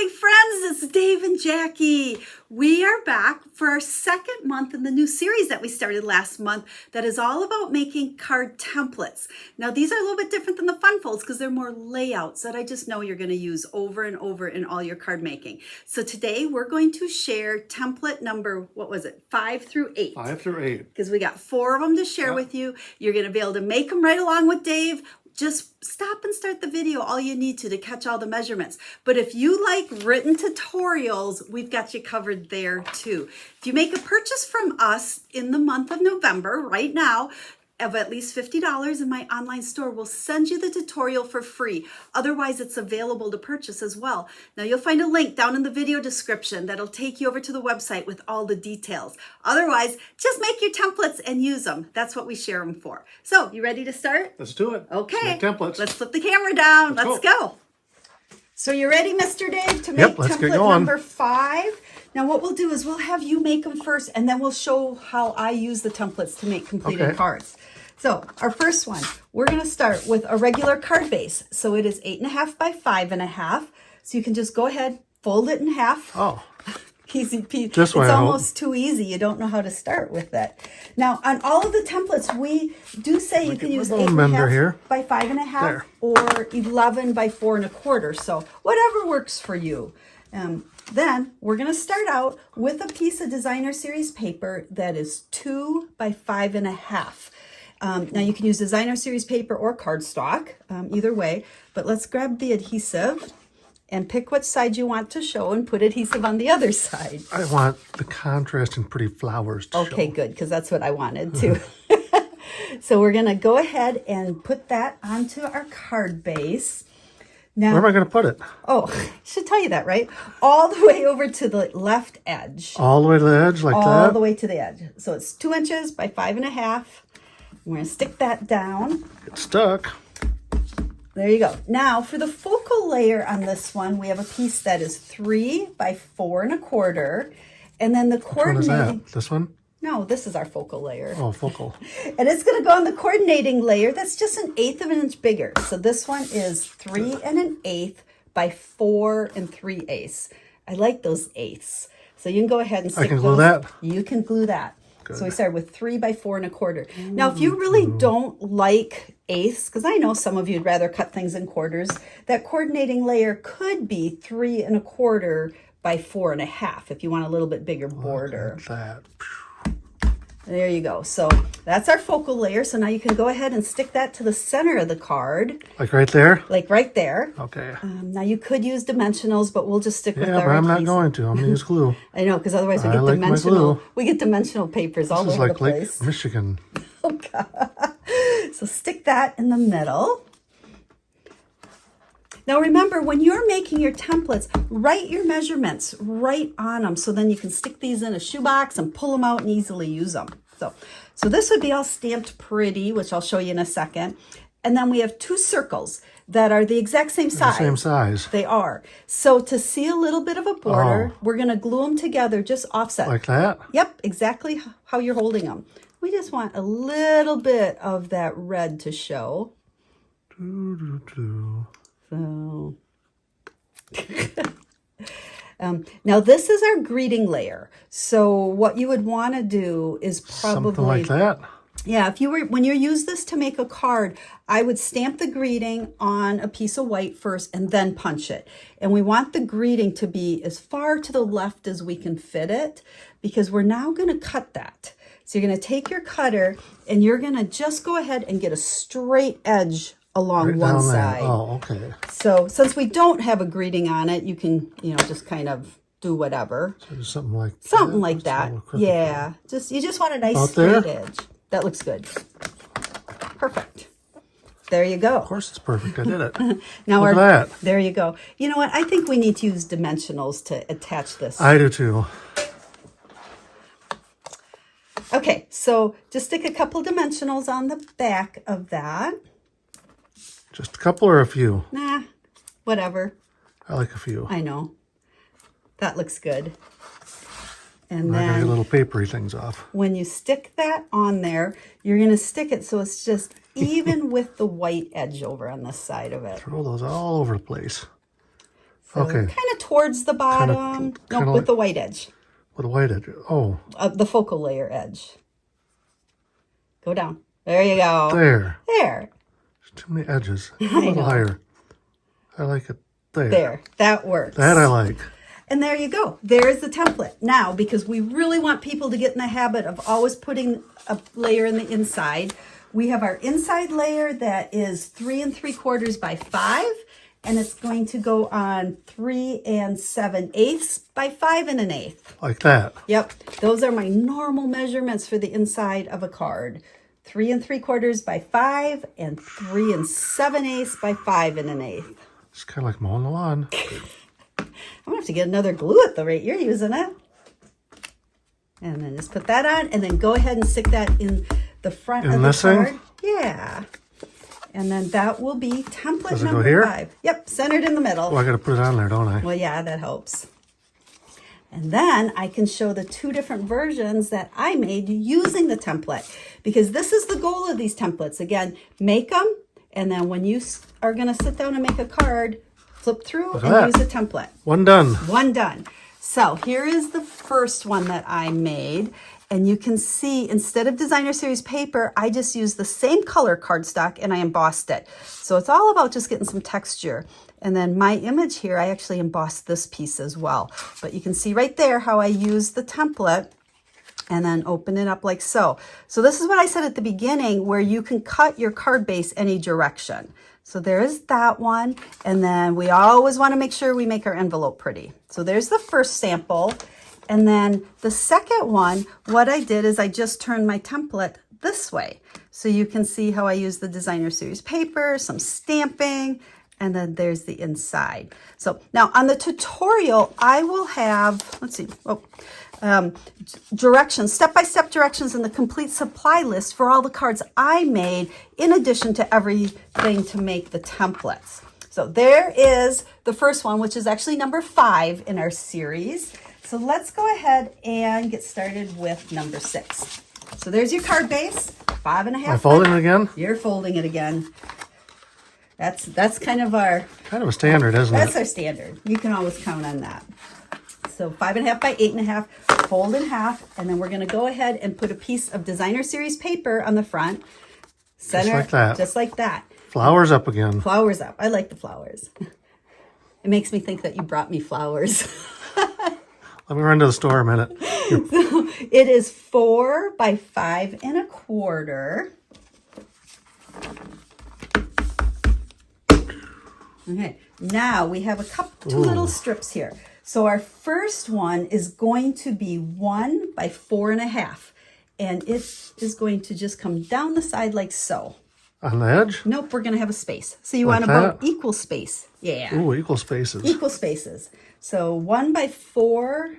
my friends, it's Dave and Jackie. We are back for our second month in the new series that we started last month that is all about making card templates. Now, these are a little bit different than the fun folds because they're more layouts that I just know you're going to use over and over in all your card making. So today we're going to share template number, 5 through 8. 5 through 8. Because we got 4 of them to share with you. You're going to be able to make them right along with Dave. Just stop and start the video all you need to catch all the measurements. But if you like written tutorials, we've got you covered there too. If you make a purchase from us in the month of November, right now, of at least $50 in my online store, we'll send you the tutorial for free. Otherwise, it's available to purchase as well. Now, you'll find a link down in the video description that'll take you over to the website with all the details. Otherwise, just make your templates and use them. That's what we share them for. So, you ready to start? Let's do it. Okay. Let's make templates. Let's flip the camera down. Let's go. So, you ready, Mr. Dave, to make template number 5? Now, what we'll do is we'll have you make them first, and then we'll show how I use the templates to make completed cards. So, our first one, we're going to start with a regular card base. So, it is 8.5 by 5.5. So, you can just go ahead, fold it in half. Oh. Easy peasy. This way, it's almost too easy. You don't know how to start with that. Now, on all of the templates, we do say you can use 8.5 by 5.5 or 11 by 4.25. So, whatever works for you. Then we're going to start out with a piece of designer series paper that is 2 by 5.5. Now you can use designer series paper or cardstock, either way, but let's grab the adhesive and pick what side you want to show and put adhesive on the other side. I want the contrast and pretty flowers to show. Okay, good, because that's what I wanted too. So we're going to go ahead and put that onto our card base. Now, where am I going to put it? Oh, I should tell you that, right? All the way over to the left edge. All the way to the edge like that? All the way to the edge. So it's 2 inches by 5.5. We're going to stick that down. It's stuck. There you go. Now, for the focal layer on this one, we have a piece that is 3 by 4.25. And then the coordinating... Which one is that? This one? No, this is our focal layer. Oh, focal. And it's going to go on the coordinating layer. That's just 1/8 of an inch bigger. So this one is 3 1/8 by 4 3/8. I like those eighths. So you can go ahead and stick I can glue that? You can glue that. Good. So we started with 3 by 4.25. Now, if you really don't like eighths, because I know some of you'd rather cut things in quarters, that coordinating layer could be 3 1/4 by 4.5 if you want a little bit bigger border. Look at that. There you go. So that's our focal layer. So now you can go ahead and stick that to the center of the card. Like right there? Like right there. Okay. Now you could use dimensionals, but we'll just stick with our Yeah, but I'm not adhesive. going to. I'm going to use glue. I know, because otherwise we get like dimensional. We get dimensional papers all over the place. This is like Lake Michigan. Okay. So stick that in the middle. Now remember, when you're making your templates, write your measurements right on them. So then you can stick these in a shoebox and pull them out and easily use them. So this would be all stamped pretty, which I'll show you in a second. And then we have 2 circles that are the exact same size. Same size. They are. So to see a little bit of a border, we're going to glue them together, just offset. Like that? Yep, exactly how you're holding them. We just want a little bit of that red to show. So, now this is our greeting layer. So what you would want to do is probably something like that. Yeah, when you use this to make a card, I would stamp the greeting on a piece of white first and then punch it. And we want the greeting to be as far to the left as we can fit it, because we're now going to cut that. So you're going to take your cutter and you're going to just go ahead and get a straight edge along one side. Oh, okay. So since we don't have a greeting on it, you can, just kind of do whatever. So something like that. Yeah. You just want a nice straight edge. That looks good. Perfect. There you go. Of course it's perfect. I did it. Now look at that. There you go. You know what? I think we need to use dimensionals to attach this. I do too. Okay, so just stick a couple dimensionals on the back of that. Just a couple or a few? Nah, whatever. I like a few. I know. That looks good. And I gotta then get little papery things off. When you stick that on there, you're going to stick it so it's just even with the white edge over on this side of it. Throw those all over the place. So Okay. kind of towards the bottom. kinda With like- the white edge. With a white edge. Oh, The focal layer edge. Go down. There you go. there. There. There's too many edges. A little higher. I like it there. There. That works. That I like. And there you go. There's the template. Now, because we really want people to get in the habit of always putting a layer in the inside, we have our inside layer that is 3 3/4 by 5, and it's going to go on 3 7/8 by 5 1/8. Like that. Yep, those are my normal measurements for the inside of a card. 3 3/4 by 5 and 3 7/8 by 5 1/8. It's kind of like mowing the lawn. I'm gonna have to get another glue at the rate you're using it. And then just put that on, and then go ahead and stick that in the front of the this thing? card. Yeah. And then that will be template Does it go number here? 5. Yep, centered in the middle. Well, I got to put it on there, don't I? Well, yeah, that helps. And then I can show the 2 different versions that I made using the template, because this is the goal of these templates. Again, make them, and then when you are going to sit down and make a card, flip through and that. use a template. One done. One done. So here is the first one that I made. And you can see, instead of designer series paper, I just used the same color cardstock and I embossed it. So it's all about just getting some texture. And then my image here, I actually embossed this piece as well. But you can see right there how I used the template and then open it up like so. So this is what I said at the beginning, where you can cut your card base any direction. So there's that one. And then we always want to make sure we make our envelope pretty. So there's the first sample. And then the second one, what I did is I just turned my template this way. So you can see how I use the designer series paper, some stamping, and then there's the inside. So now on the tutorial, I will have, let's see, directions, step-by-step directions and the complete supply list for all the cards I made, in addition to everything to make the templates. So there is the first one, which is actually number 5 in our series. So let's go ahead and get started with number 6. So there's your card base, 5 1/2. Am I folding it again? You're folding it again. That's kind of our, Kind of a standard, isn't that's it? our standard. You can always count on that. So 5 1/2 by 8 1/2, fold in half, and then we're going to go ahead and put a piece of designer series paper on the front. Center, like that. Just like that. Flowers up again. Flowers up. I like the flowers. It makes me think that you brought me flowers. Let me run to the store a minute. It is 4 by 5 1/4. Okay, now we have two little strips here. So our first one is going to be 1 by 4 1/2. And it is going to just come down the side like so. On the edge? Nope, we're going to have a space. So you Like want about that? equal space. Yeah. Ooh, equal spaces. Equal spaces. So 1 by 4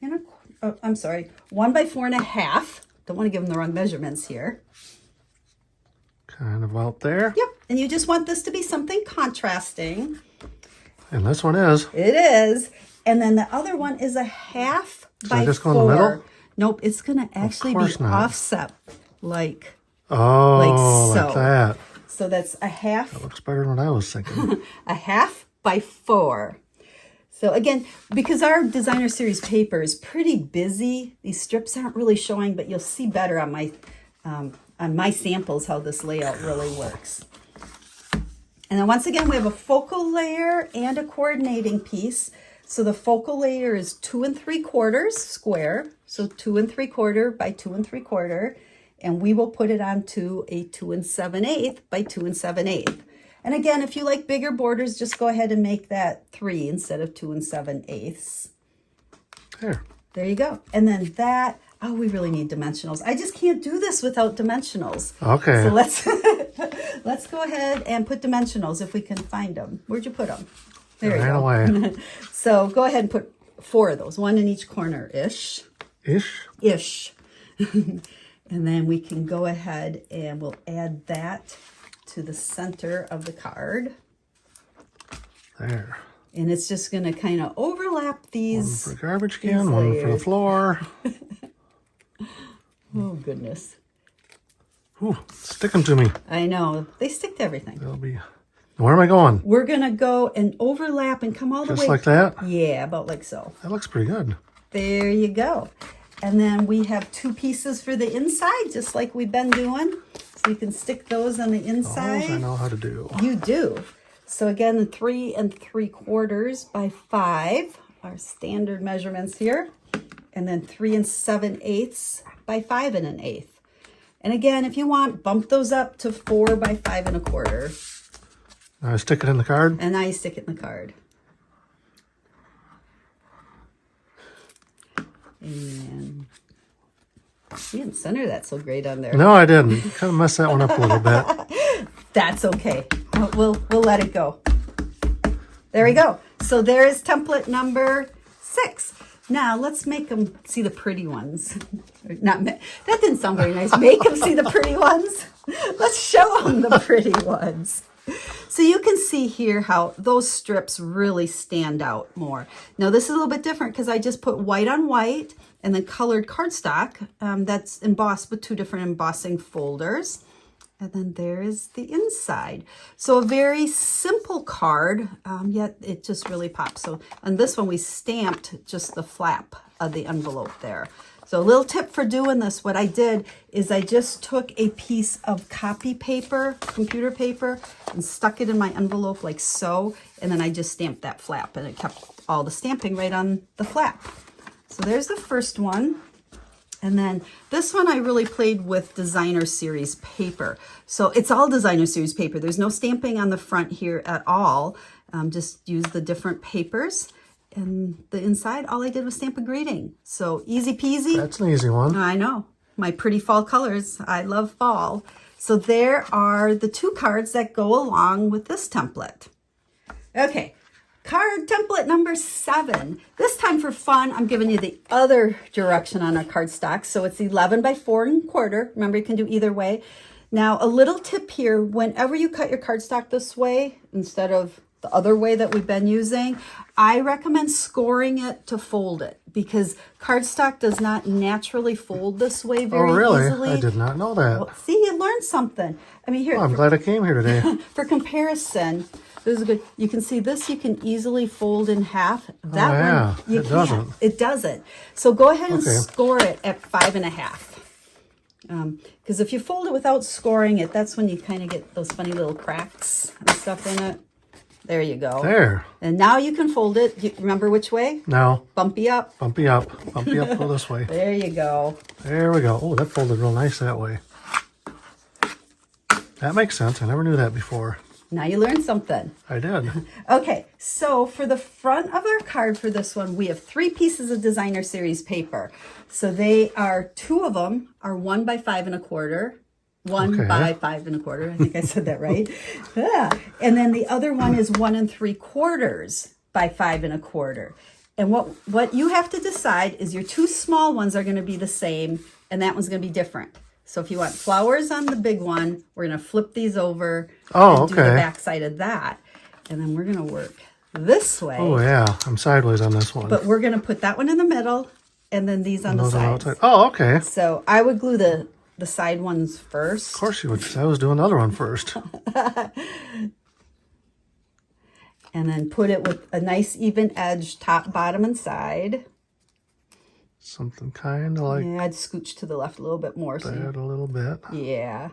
1 by 4 1/2. Don't want to give them the wrong measurements here. Kind of out there. Yep. And you just want this to be something contrasting. And this one is. It is. And then the other one is 1/2 by just 4. go in the middle? Nope, it's going to actually be course not. offset like Oh, so. like that. So that's 1/2. Looks better than what I was thinking. 1/2 by 4. So again, because our designer series paper is pretty busy, these strips aren't really showing, but you'll see better on my samples how this layout really works. And then once again, we have a focal layer and a coordinating piece. So the focal layer is 2 3/4 square. So 2 3/4 by 2 3/4. And we will put it onto a 2 7/8 by 2 7/8. And again, if you like bigger borders, just go ahead and make that 3 instead of 2 7/8. There. There you go. And then that, oh, we really need dimensionals. I just can't do this without dimensionals. Okay. So let's go ahead and put dimensionals if we can find them. Where'd you put them? There you Ran go. away. So go ahead and put 4 of those, 1 in each corner-ish. Ish. And then we can go ahead and we'll add that to the center of the card. There. And it's just going to kind of overlap these. One for garbage can, one for the layers. floor. Oh, goodness. Ooh, stick them to me. I know. They stick to everything. They'll be Where am I going? We're going to go and overlap and come all the way. Just like that? Yeah, about like so. That looks pretty good. There you go. And then we have 2 pieces for the inside, just like we've been doing. So you can stick those on the inside. Those I know how to do. You do. So again, the 3 3/4 by 5 are standard measurements here. And then 3 7/8 by 5 1/8. And again, if you want, bump those up to 4 by 5 1/4. Now I stick it in the card. And now you stick it in the card. And you didn't center that so great on there. No, I didn't. Kind of messed that one up a little bit. That's okay. We'll let it go. There we go. So there is template number 6. Now let's make them see the pretty ones. That didn't sound very nice. Make them see the pretty ones. Let's show them the pretty ones. So you can see here how those strips really stand out more. Now this is a little bit different because I just put white on white and then colored cardstock that's embossed with 2 different embossing folders. And then there is the inside. So a very simple card, yet it just really pops. So on this one, we stamped just the flap of the envelope there. So a little tip for doing this, what I did is I just took a piece of copy paper, computer paper, and stuck it in my envelope like so. And then I just stamped that flap and it kept all the stamping right on the flap. So there's the first one. And then this one I really played with designer series paper. So it's all designer series paper. There's no stamping on the front here at all. Just use the different papers. And the inside, all I did was stamp a greeting. So easy peasy. That's an easy one. I know. My pretty fall colors. I love fall. So there are the 2 cards that go along with this template. Okay. Card template number 7. This time for fun, I'm giving you the other direction on our cardstock. So it's 11 by 4 1/4. Remember, you can do either way. Now, a little tip here, whenever you cut your cardstock this way, instead of the other way that we've been using, I recommend scoring it to fold it because cardstock does not naturally fold this way very easily. I did not know that. Well, see, you learned something. I mean, here. Oh, I'm glad I came here today. For comparison, this is good. You can see this, you can easily fold in half. That one, you can't. Doesn't. It doesn't. So go ahead and score it at 5 1/2. Because if you fold it without scoring it, that's when you kind of get those funny little cracks and stuff in it. There you go. There. And now you can fold it. You remember which way? No. Bumpy up. Bumpy up. Bumpy up. Go this way. There you go. There we go. Oh, that folded real nice that way. That makes sense. I never knew that before. Now you learned something. I did. Okay, so for the front of our card for this one, we have 3 pieces of designer series paper. So they are 2 of them are 1 by 5 1/4. 1 by 5 1/4. I think I said that right. Yeah. And then the other one is 1 3/4 by 5 1/4. And what you have to decide is your 2 small ones are going to be the same, and that one's going to be different. So if you want flowers on the big one, we're going to flip these over and do the back side of that. And then we're going to work this way. Oh, yeah. I'm sideways on this one. But we're going to put that one in the middle and then these on the sides. Oh, okay. So I would glue the side ones first. Of course you would, because I was doing the other one first. And then put it with a nice even edge, top, bottom, and side. Something kind of like I'd scooch to the left a little bit more. that a little bit. Yeah.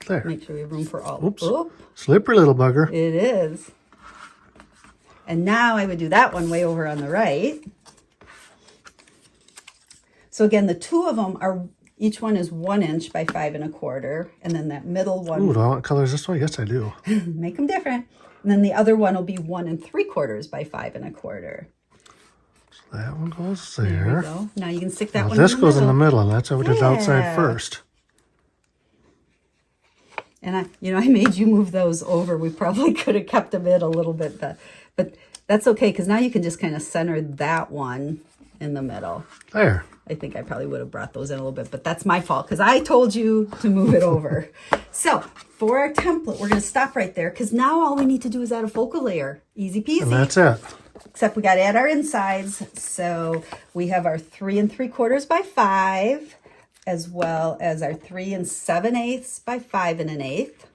There. Make sure we have room for all. Oops. Oop. Slippery little bugger. It is. And now I would do that one way over on the right. So again, the 2 of them are, each one is 1 inch by 5 1/4. And then that middle one. Ooh, do I want colors this way? Yes, I do. Make them different. And then the other one will be 1 3/4 by 5 1/4. So that one goes There there. we go. Now you can stick that Now one this in the goes middle. in the middle, and that's how we did the outside Yeah. first. And I made you move those over. We probably could have kept them in a little bit, but that's okay because now you can just kind of center that one in the middle. There. I think I probably would have brought those in a little bit, but that's my fault because I told you to move it over. So for our template, we're going to stop right there because now all we need to do is add a focal layer. Easy peasy. And that's it. Except we got to add our insides. So we have our 3 3/4 by 5, as well as our 3 7/8 by 5 1/8.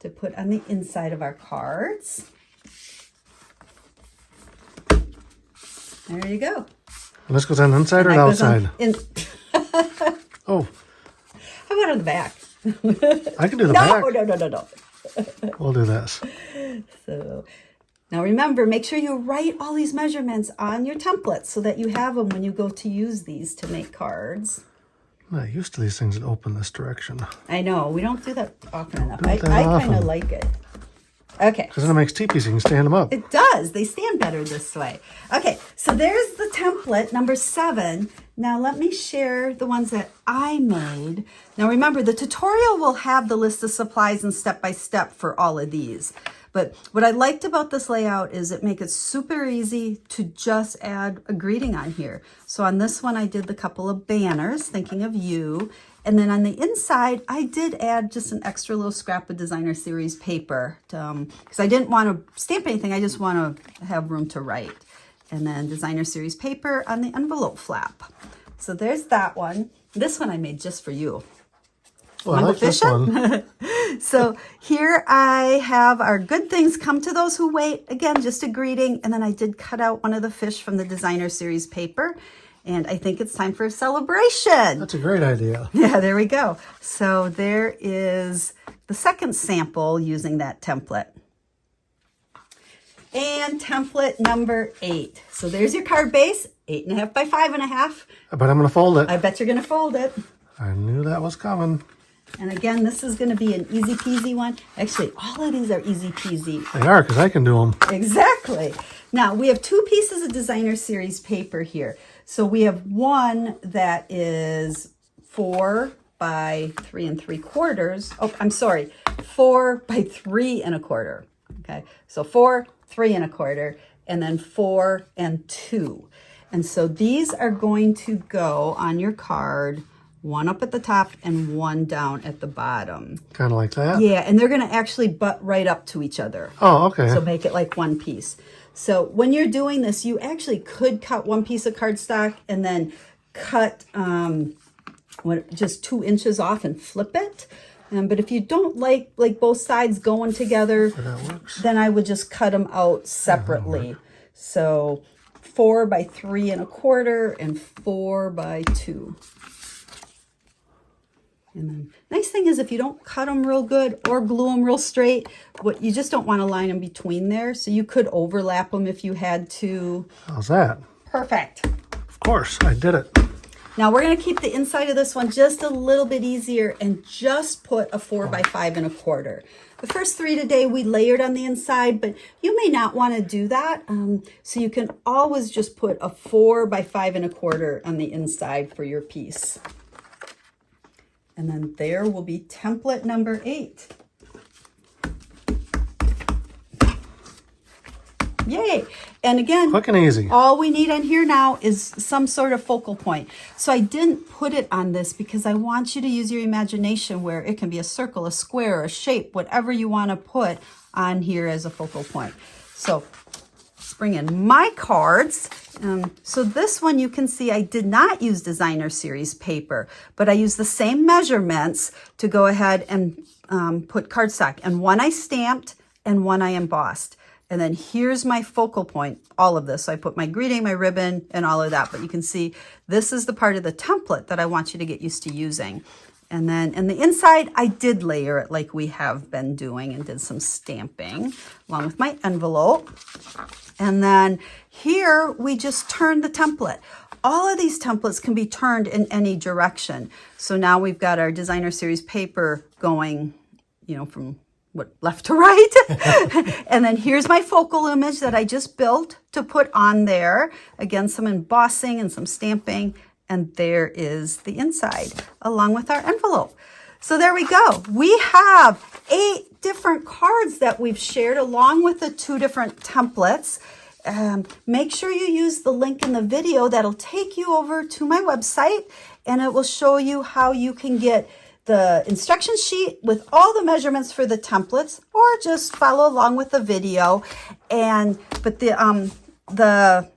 to put on the inside of our cards. There you go. And this goes on the inside or the outside? Oh. How about on the back? I can do the back. No. We'll do this. So now remember, make sure you write all these measurements on your templates so that you have them when you go to use these to make cards. I'm not used to these things that open this direction. I know, we don't do that often enough. I kind of like it. Okay. Because then it makes teepees, you can stand them up. It does. They stand better this way. Okay, so there's the template, number 7. Now let me share the ones that I made. Now remember, the tutorial will have the list of supplies and step-by-step for all of these. But what I liked about this layout is it makes it super easy to just add a greeting on here. So on this one, I did the couple of banners, thinking of you. And then on the inside, I did add just an extra little scrap of designer series paper because I didn't want to stamp anything. I just want to have room to write. And then designer series paper on the envelope flap. So there's that one. This one I made just for you. Well, I like this one. So here I have our good things come to those who wait. Again, just a greeting. And then I did cut out one of the fish from the designer series paper. And I think it's time for a celebration. That's a great idea. Yeah, there we go. So there is the second sample using that template. And template number 8. So there's your card base, 8.5 by 5.5. But I'm going to fold it. I bet you're going to fold it. I knew that was coming. And again, this is going to be an easy peasy one. Actually, all of these are easy peasy. They are, because I can do them. Exactly. Now, we have 2 pieces of designer series paper here. So we have one that is 4 by 3 3/4. Oh, I'm sorry, 4 by 3 1/4. Okay, so 4, 3 1/4, and then 4 and 2. And so these are going to go on your card, one up at the top and one down at the bottom. Kind of like that? Yeah, and they're going to actually butt right up to each other. Oh, okay. So make it like one piece. So when you're doing this, you actually could cut one piece of cardstock and then cut just 2 inches off and flip it. But if you don't like both sides going together, then I would just cut them out separately. So 4 by 3 1/4 and 4 by 2. And then nice thing is if you don't cut them real good or glue them real straight, you just don't want to line them between there. So you could overlap them if you had to. How's that? Perfect. Of course, I did it. Now we're going to keep the inside of this one just a little bit easier and just put a 4 by 5 1/4. The first 3 today we layered on the inside, but you may not want to do that. So you can always just put a 4 by 5 1/4 on the inside for your piece. And then there will be template number 8. Yay. And again, quick and easy. All we need on here now is some sort of focal point. So I didn't put it on this because I want you to use your imagination where it can be a circle, a square, a shape, whatever you want to put on here as a focal point. So let's bring in my cards. So this one you can see I did not use designer series paper, but I used the same measurements to go ahead and put cardstock. And one I stamped and one I embossed. And then here's my focal point, all of this. So I put my greeting, my ribbon, and all of that. But you can see this is the part of the template that I want you to get used to using. And then in the inside, I did layer it like we have been doing and did some stamping along with my envelope. And then here we just turned the template. All of these templates can be turned in any direction. So now we've got our designer series paper going, from left to right. And then here's my focal image that I just built to put on there. Again, some embossing and some stamping. And there is the inside along with our envelope. So there we go. We have 8 different cards that we've shared along with the 2 different templates. Make sure you use the link in the video that'll take you over to my website, and it will show you how you can get the instruction sheet with all the measurements for the templates, or just follow along with the video. But the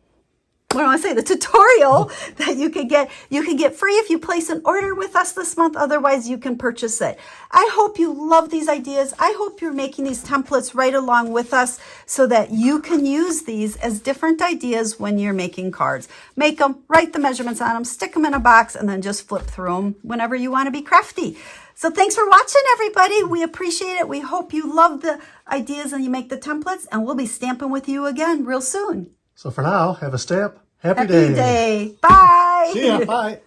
what do I say? The tutorial that you can get free if you place an order with us this month. Otherwise, you can purchase it. I hope you love these ideas. I hope you're making these templates right along with us so that you can use these as different ideas when you're making cards. Make them, write the measurements on them, stick them in a box, and then just flip through them whenever you want to be crafty. So thanks for watching, everybody. We appreciate it. We hope you love the ideas and you make the templates, and we'll be stamping with you again real soon. So for now, have a stamp. Happy Happy day. day. Bye. See ya. Bye.